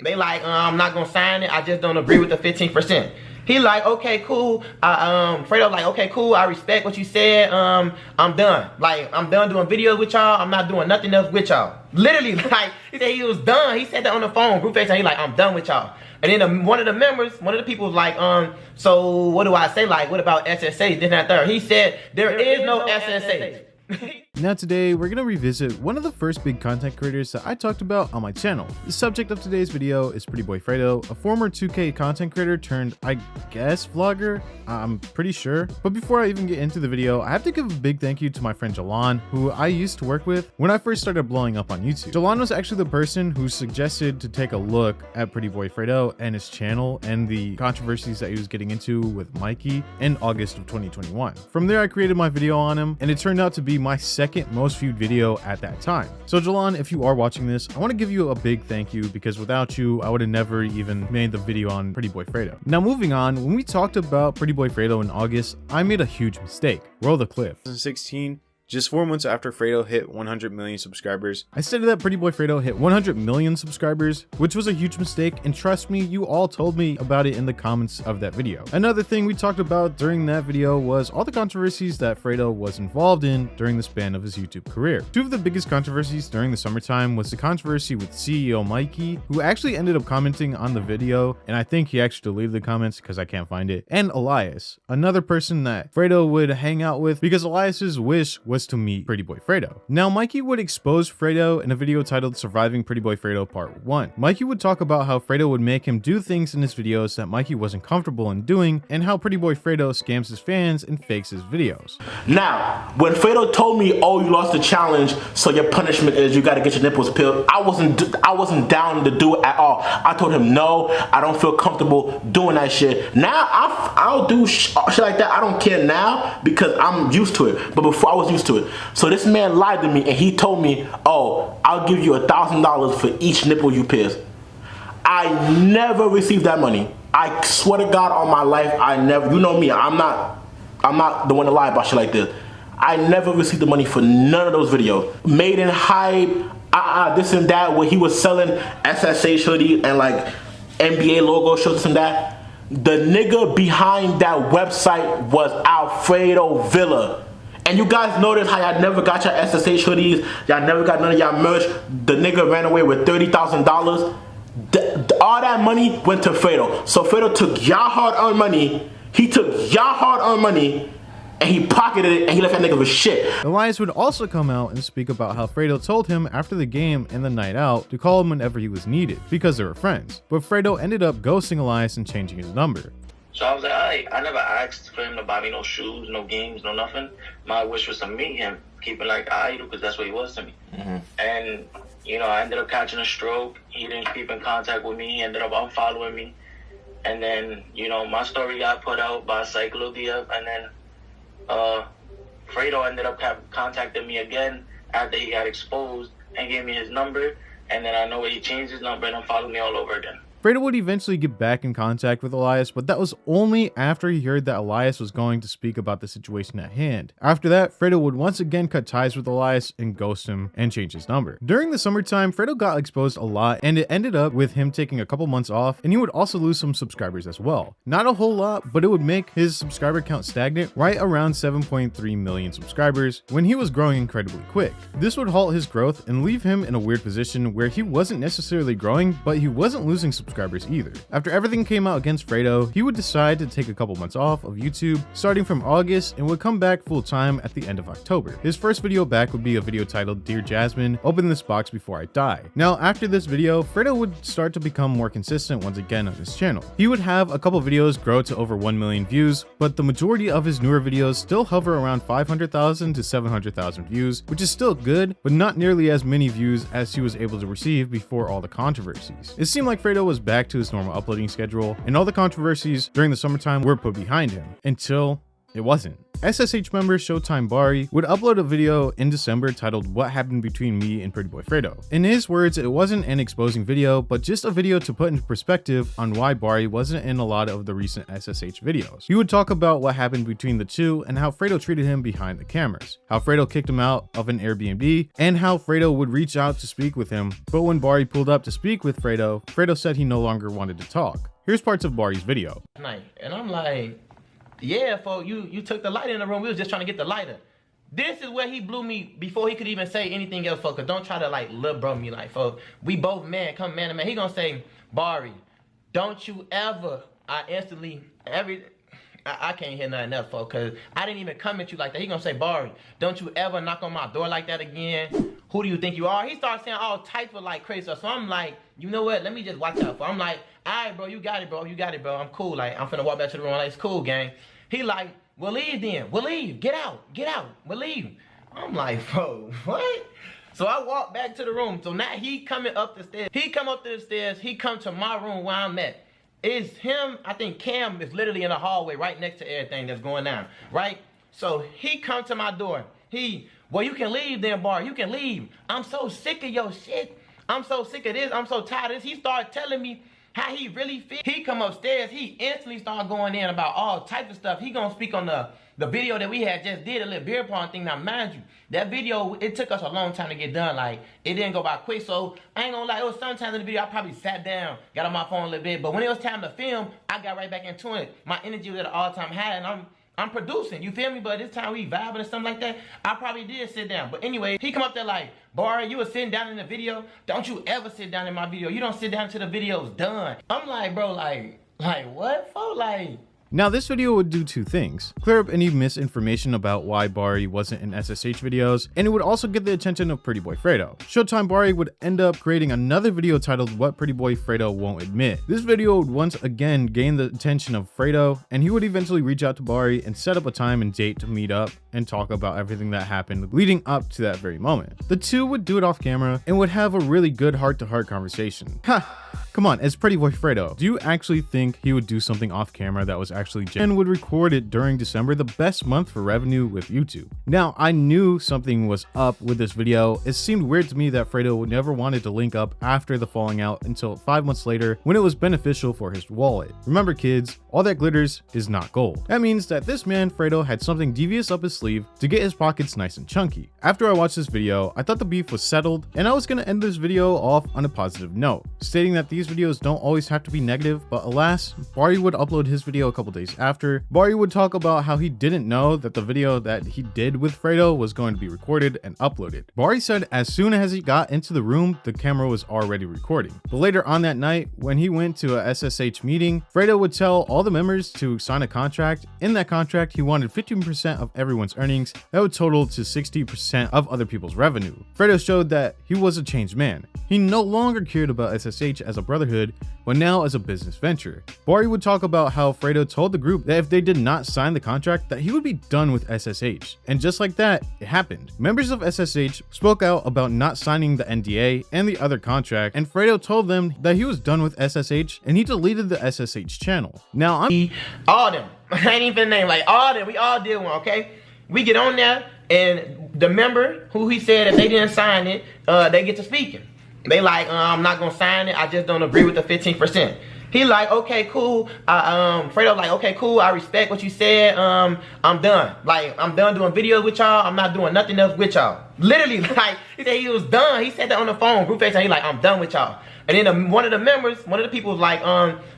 They like, I'm not gonna sign it. I just don't agree with the 15%. He like, okay, cool. Fredo like, okay, cool. I respect what you said. I'm done. Like, I'm done doing videos with y'all. I'm not doing nothing else with y'all. Literally, like, he said he was done. He said that on the phone, group FaceTime. He like, I'm done with y'all. And then one of the members, one of the people was like, so what do I say? Like, what about SSAs? This and that, third. He said, there is no SSAs. Now today, we're gonna revisit one of the first big content creators that I talked about on my channel. The subject of today's video is PrettyBoyFredo, a former 2K content creator turned, I guess, vlogger. I'm pretty sure. But before I even get into the video, I have to give a big thank you to my friend Jalan, who I used to work with when I first started blowing up on YouTube. Jalan was actually the person who suggested to take a look at PrettyBoyFredo and his channel and the controversies that he was getting into with Mikey in August of 2021. From there, I created my video on him, and it turned out to be my second most viewed video at that time. So Jalan, if you are watching this, I want to give you a big thank you, because without you, I would have never even made the video on PrettyBoyFredo. Now moving on, when we talked about PrettyBoyFredo in August, I made a huge mistake. Roll the clip. 2016, just 4 months after Fredo hit 100 million subscribers. I stated that PrettyBoyFredo hit 100 million subscribers, which was a huge mistake, and trust me, you all told me about it in the comments of that video. Another thing we talked about during that video was all the controversies that Fredo was involved in during the span of his YouTube career. Two of the biggest controversies during the summertime was the controversy with CEO Mikey, who actually ended up commenting on the video, and I think he actually deleted the comments because I can't find it, and Elias, another person that Fredo would hang out with because Elias's wish was to meet PrettyBoyFredo. Now, Mikey would expose Fredo in a video titled Surviving PrettyBoyFredo Part 1. Mikey would talk about how Fredo would make him do things in his videos that Mikey wasn't comfortable in doing, and how PrettyBoyFredo scams his fans and fakes his videos. Now, when Fredo told me, oh, you lost the challenge, so your punishment is you gotta get your nipples peeled, I wasn't down to do it at all. I told him, no, I don't feel comfortable doing that shit. Now, I'll do shit like that. I don't care now because I'm used to it. But before, I was used to it. So this man lied to me, and he told me, oh, I'll give you $1,000 for each nipple you pierce. I never received that money. I swear to God on my life, I never, you know me, I'm not the one to lie about shit like this. I never received the money for none of those videos. Made in hype, this and that, where he was selling SSA shirty and like NBA logo shirts and that. The nigga behind that website was Alfredo Villa. And you guys notice how y'all never got your SSA hoodies, y'all never got none of y'all merch. The nigga ran away with $30,000. All that money went to Fredo. So Fredo took y'all hard-earned money, and he pocketed it, and he left that nigga with shit. Elias would also come out and speak about how Fredo told him after the game and the night out to call him whenever he was needed, because they were friends. But Fredo ended up ghosting Elias and changing his number. So I was like, I never asked for him to buy me no shoes, no games, no nothing. My wish was to meet him, keep it like an idol, because that's what he was to me. And, you know, I ended up catching a stroke. He didn't keep in contact with me. He ended up unfollowing me. And then, you know, my story got put out by Cyclodia. And then Fredo ended up contacting me again after he got exposed and gave me his number. And then I know he changed his number and unfollowed me all over again. Fredo would eventually get back in contact with Elias, but that was only after he heard that Elias was going to speak about the situation at hand. After that, Fredo would once again cut ties with Elias and ghost him and change his number. During the summertime, Fredo got exposed a lot, and it ended up with him taking a couple months off, and he would also lose some subscribers as well. Not a whole lot, but it would make his subscriber count stagnant right around 7.3 million subscribers when he was growing incredibly quick. This would halt his growth and leave him in a weird position where he wasn't necessarily growing, but he wasn't losing subscribers either. After everything came out against Fredo, he would decide to take a couple months off of YouTube starting from August and would come back full time at the end of October. His first video back would be a video titled Dear Jasmine, Open This Box Before I Die. Now after this video, Fredo would start to become more consistent once again on his channel. He would have a couple videos grow to over 1 million views, but the majority of his newer videos still hover around 500,000 to 700,000 views, which is still good, but not nearly as many views as he was able to receive before all the controversies. It seemed like Fredo was back to his normal uploading schedule, and all the controversies during the summertime were put behind him until It wasn't. SSH member Showtime Bari would upload a video in December titled "What Happened Between Me and PrettyBoyFredo." In his words, it wasn't an exposing video, but just a video to put into perspective on why Bari wasn't in a lot of the recent SSH videos. He would talk about what happened between the two and how Fredo treated him behind the cameras, how Fredo kicked him out of an Airbnb, and how Fredo would reach out to speak with him, but when Bari pulled up to speak with Fredo, Fredo said he no longer wanted to talk. Here's parts of Bari's video. And I'm like, yeah, folks, you took the lighter in the room. We was just trying to get the lighter. This is where he blew me before he could even say anything else, folks. Don't try to like little bro me like, folks. We both man, come man to man. He gonna say, Bari, don't you ever. I can't hear nothing else, folks, because I didn't even come at you like that. He gonna say, Bari, don't you ever knock on my door like that again. Who do you think you are? He started saying all types of like crazy stuff. So I'm like, you know what? Let me just watch out for. I'm like, all right, bro, you got it, bro. You got it, bro. I'm cool. Like, I'm finna walk back to the room. Like, it's cool, gang. He like, we'll leave then. We'll leave. Get out. We'll leave. I'm like, bro, what? So I walk back to the room. So now he coming up the stairs. He come up the stairs. He come to my room where I'm at. It's him. I think Cam is literally in the hallway right next to everything that's going down, right? So he come to my door. Well, you can leave then, Bari. You can leave. I'm so sick of your shit. I'm so sick of this. I'm so tired of this. He started telling me how he really feels. He come upstairs. He instantly started going in about all types of stuff. He gonna speak on the video that we had just did, a little beer pong thing. Now, mind you, that video, it took us a long time to get done. Like, it didn't go by quick. So, I ain't gonna lie, it was sometimes in the video, I probably sat down, got on my phone a little bit. But when it was time to film, I got right back into it. My energy was at an all-time high, and I'm producing, you feel me? But this time we vibing and something like that, I probably did sit down. But anyway, he come up there like, Bari, you was sitting down in the video. Don't you ever sit down in my video. You don't sit down till the video's done. I'm like, bro, like what, folks? Like, now this video would do two things: clear up any misinformation about why Bari wasn't in SSH videos, and it would also get the attention of PrettyBoyFredo. Showtime Bari would end up creating another video titled "What PrettyBoyFredo Won't Admit." This video would once again gain the attention of Fredo, and he would eventually reach out to Bari and set up a time and date to meet up and talk about everything that happened leading up to that very moment. The two would do it off camera and would have a really good heart-to-heart conversation. Come on, as PrettyBoyFredo, do you actually think he would do something off camera that was actually genuine and would record it during December, the best month for revenue with YouTube? Now, I knew something was up with this video. It seemed weird to me that Fredo never wanted to link up after the falling out until 5 months later when it was beneficial for his wallet. Remember, kids, all that glitters is not gold. That means that this man, Fredo, had something devious up his sleeve to get his pockets nice and chunky. After I watched this video, I thought the beef was settled, and I was gonna end this video off on a positive note, stating that these videos don't always have to be negative, but alas, Bari would upload his video a couple days after. Bari would talk about how he didn't know that the video that he did with Fredo was going to be recorded and uploaded. Bari said as soon as he got into the room, the camera was already recording. But later on that night, when he went to a SSH meeting, Fredo would tell all the members to sign a contract. In that contract, he wanted 15% of everyone's earnings. That would total to 60% of other people's revenue. Fredo showed that he was a changed man. He no longer cared about SSH as a brotherhood, but now as a business venture. Bari would talk about how Fredo told the group that if they did not sign the contract, that he would be done with SSH. And just like that, it happened. Members of SSH spoke out about not signing the NDA and the other contract, and Fredo told them that he was done with SSH and he deleted the SSH channel. Now, all them, I ain't even name, like all them, we all did one, okay? We get on there, and the member who he said if they didn't sign it, they get to speaking. They like, I'm not gonna sign it. I just don't agree with the 15%. He like, okay, cool. Fredo like, okay, cool. I respect what you said. I'm done. Like, I'm done doing videos with y'all. I'm not doing nothing else with y'all. Literally, like, he said he was done. He said that on the phone, group FaceTime. He like, I'm done with y'all. And then one of the members, one of the people was like,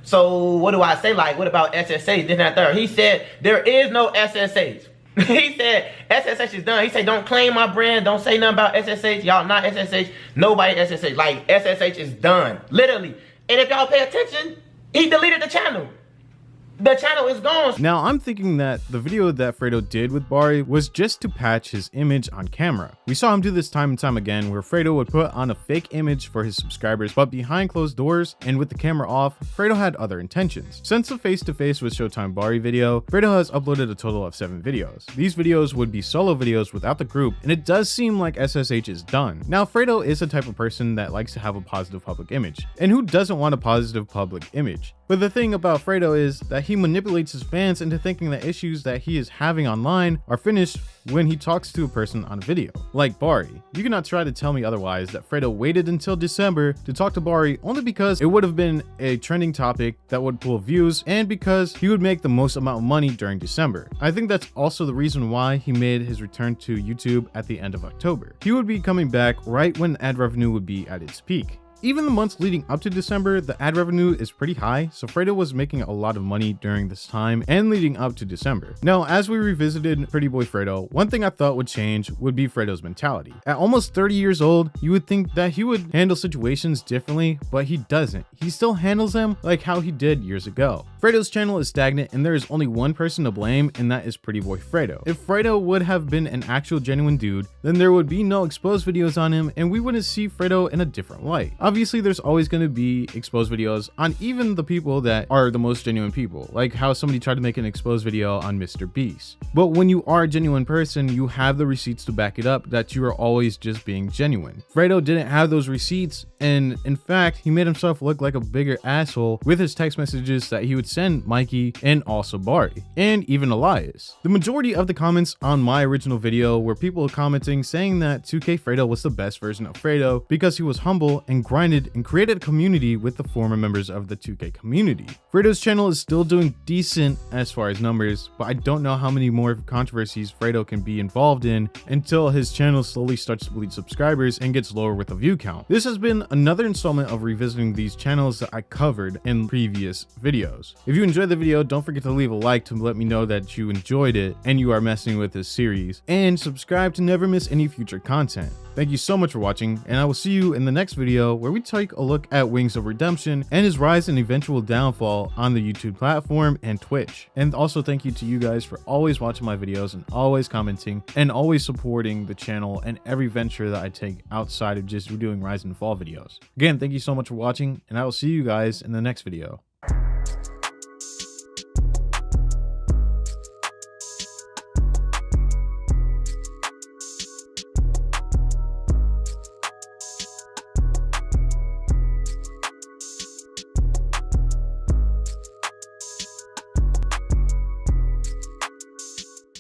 so what do I say? Like, what about SSH? This and that third. He said, there is no SSH. He said SSH is done. He said don't claim my brand, don't say nothing about SSH. Y'all not SSH, nobody SSH. Like, SSH is done, literally. And if y'all pay attention, he deleted the channel. The channel is gone. Now, I'm thinking that the video that Fredo did with Bari was just to patch his image on camera. We saw him do this time and time again, where Fredo would put on a fake image for his subscribers, but behind closed doors and with the camera off, Fredo had other intentions. Since the face-to-face with Showtime Bari video, Fredo has uploaded a total of 7 videos. These videos would be solo videos without the group, and it does seem like SSH is done. Now, Fredo is the type of person that likes to have a positive public image, and who doesn't want a positive public image? But the thing about Fredo is that that he manipulates his fans into thinking that issues that he is having online are finished when he talks to a person on video. Like Bari. You cannot try to tell me otherwise that Fredo waited until December to talk to Bari only because it would have been a trending topic that would pull views and because he would make the most amount of money during December. I think that's also the reason why he made his return to YouTube at the end of October. He would be coming back right when ad revenue would be at its peak. Even the months leading up to December, the ad revenue is pretty high, so Fredo was making a lot of money during this time and leading up to December. Now, as we revisited PrettyBoyFredo, one thing I thought would change would be Fredo's mentality. At almost 30 years old, you would think that he would handle situations differently, but he doesn't. He still handles them like how he did years ago. Fredo's channel is stagnant and there is only one person to blame, and that is PrettyBoyFredo. If Fredo would have been an actual genuine dude, then there would be no exposed videos on him and we wouldn't see Fredo in a different light. Obviously, there's always going to be exposed videos on even the people that are the most genuine people, like how somebody tried to make an exposed video on Mr. Beast. But when you are a genuine person, you have the receipts to back it up that you are always just being genuine. Fredo didn't have those receipts, and in fact, he made himself look like a bigger asshole with his text messages that he would send Mikey and also Bari, and even Elias. The majority of the comments on my original video were people commenting saying that 2K Fredo was the best version of Fredo because he was humble and grinded and created a community with the former members of the 2K community. Fredo's channel is still doing decent as far as numbers, but I don't know how many more controversies Fredo can be involved in until his channel slowly starts to bleed subscribers and gets lower with the view count. This has been another installment of revisiting these channels that I covered in previous videos. If you enjoyed the video, don't forget to leave a like to let me know that you enjoyed it and you are messing with this series, and subscribe to never miss any future content. Thank you so much for watching, and I will see you in the next video where we take a look at Wings of Redemption and his rise and eventual downfall on the YouTube platform and Twitch. And also thank you to you guys for always watching my videos and always commenting and always supporting the channel and every venture that I take outside of just doing Rise and Fall videos. Again, thank you so much for watching, and I will see you guys in the next video.